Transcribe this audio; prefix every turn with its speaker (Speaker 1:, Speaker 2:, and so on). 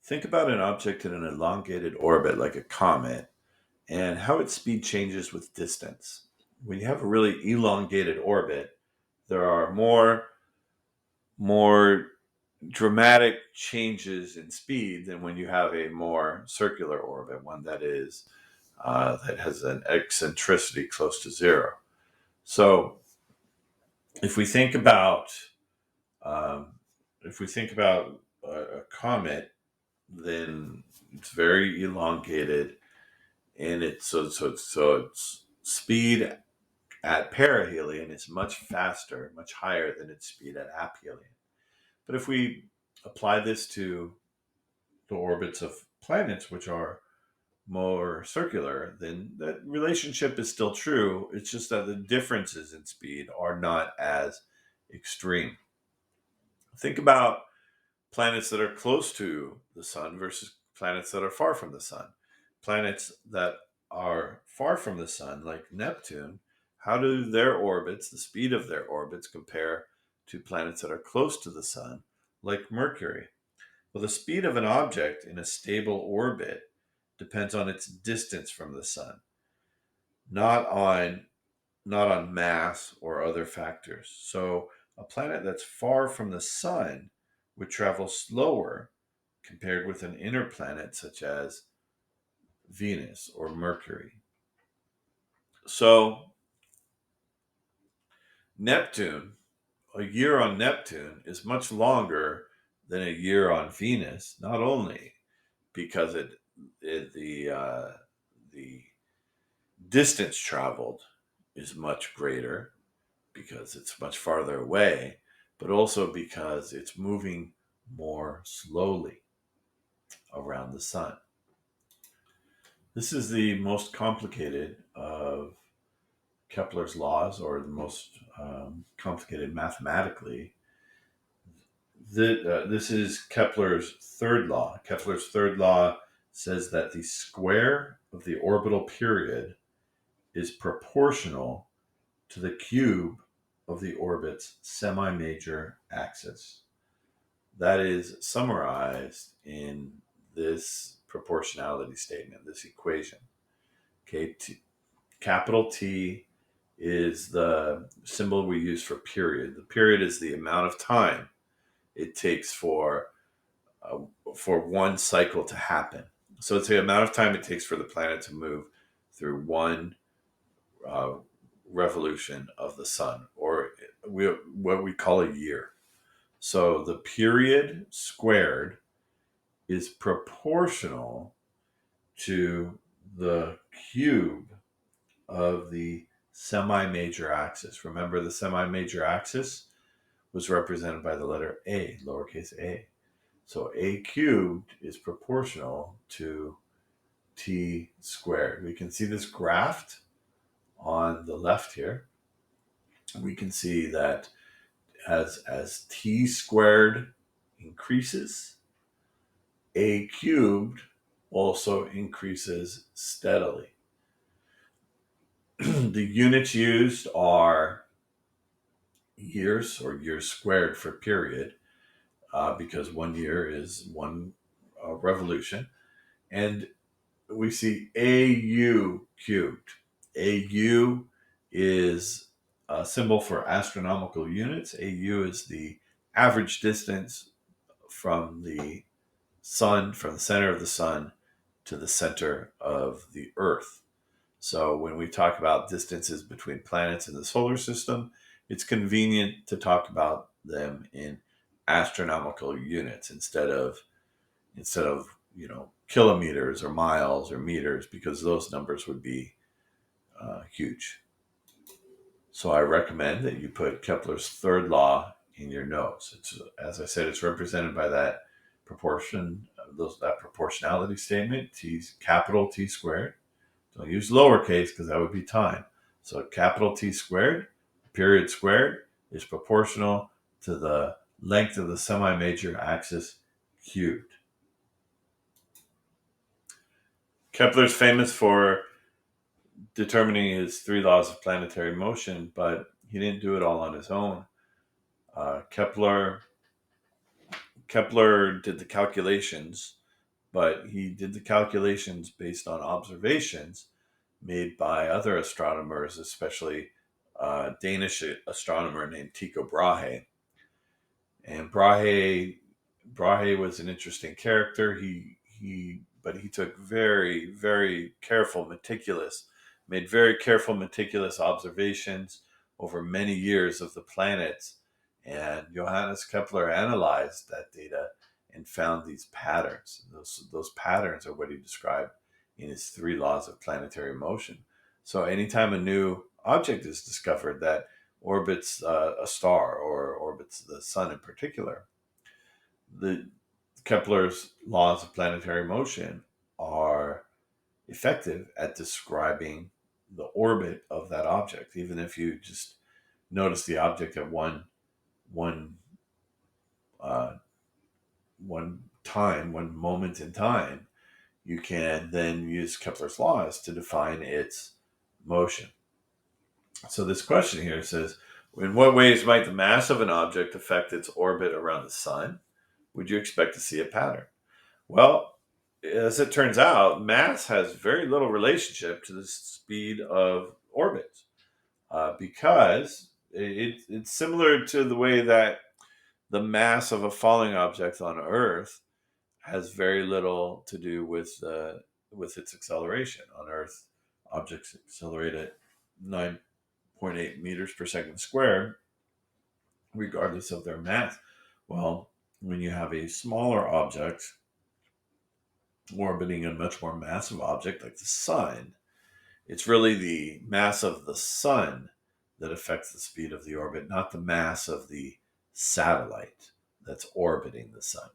Speaker 1: Think about an object in an elongated orbit like a comet and how its speed changes with distance. When you have a really elongated orbit, there are more dramatic changes in speed than when you have a more circular orbit, one that has an eccentricity close to zero. So if we think about um, if we think about a comet, then it's very elongated, and its speed at perihelion is much faster, much higher than its speed at aphelion. But if we apply this to the orbits of planets, which are more circular, then that relationship is still true. It's just that the differences in speed are not as extreme. Think about planets that are close to the sun versus planets that are far from the sun. Planets that are far from the sun, like Neptune, how do their orbits, the speed of their orbits, compare to planets that are close to the sun, like Mercury? Well, the speed of an object in a stable orbit depends on its distance from the sun, not on not on mass or other factors. So, a planet that's far from the sun would travel slower compared with an inner planet such as Venus or Mercury. So, Neptune, a year on Neptune is much longer than a year on Venus, not only because the distance traveled is much greater because it's much farther away, but also because it's moving more slowly around the sun. This is the most complicated of Kepler's laws, or the most complicated mathematically. This is Kepler's third law. Kepler's third law says that the square of the orbital period is proportional to the cube of the orbit's semi-major axis. That is summarized in this proportionality statement, this equation. Okay, capital T is the symbol we use for period. The period is the amount of time it takes uh, for one cycle to happen. So it's the amount of time it takes for the planet to move through one uh, revolution of the sun, or what we call a year. So the period squared is proportional to the cube of the semi-major axis. Remember, the semi-major axis was represented by the letter a, lowercase a. So a cubed is proportional to t squared. We can see this graphed on the left here. We can see that as t squared increases, a cubed also increases steadily. The units used are years, or years squared for period, because 1 year is one revolution. And we see AU cubed. AU is a symbol for astronomical units. AU is the average distance from the sun, from the center of the sun to the center of the earth. So when we talk about distances between planets in the solar system, it's convenient to talk about them in astronomical units instead of kilometers or miles or meters, because those numbers would be huge. So I recommend that you put Kepler's third law in your notes. It's, as I said, it's represented by that that proportionality statement, t capital T squared. Don't use lowercase because that would be time. So capital T squared, period squared, is proportional to the length of the semi-major axis cubed. Kepler's famous for determining his three laws of planetary motion, but he didn't do it all on his own. Uh, Kepler Kepler did the calculations but he did the calculations based on observations made by other astronomers, especially a Danish astronomer named Tycho Brahe. And Brahe was an interesting character. But he took very careful, meticulous observations over many years of the planets. And Johannes Kepler analyzed that data and found these patterns. Those patterns are what he described in his three laws of planetary motion. So anytime a new object is discovered that orbits a star or orbits the sun in particular, the Kepler's laws of planetary motion are effective at describing the orbit of that object. Even if you just notice the object at one uh, one moment in time, you can then use Kepler's laws to define its motion. So this question here says, in what ways might the mass of an object affect its orbit around the sun? Would you expect to see a pattern? Well, as it turns out, mass has very little relationship to the speed of orbits because it's similar to the way that the mass of a falling object on Earth has very little to do with its acceleration. On Earth, objects accelerate at 9.8 meters per second squared, regardless of their mass. Well, when you have a smaller object orbiting a much more massive object like the sun, it's really the mass of the sun that affects the speed of the orbit, not the mass of the satellite that's orbiting the sun.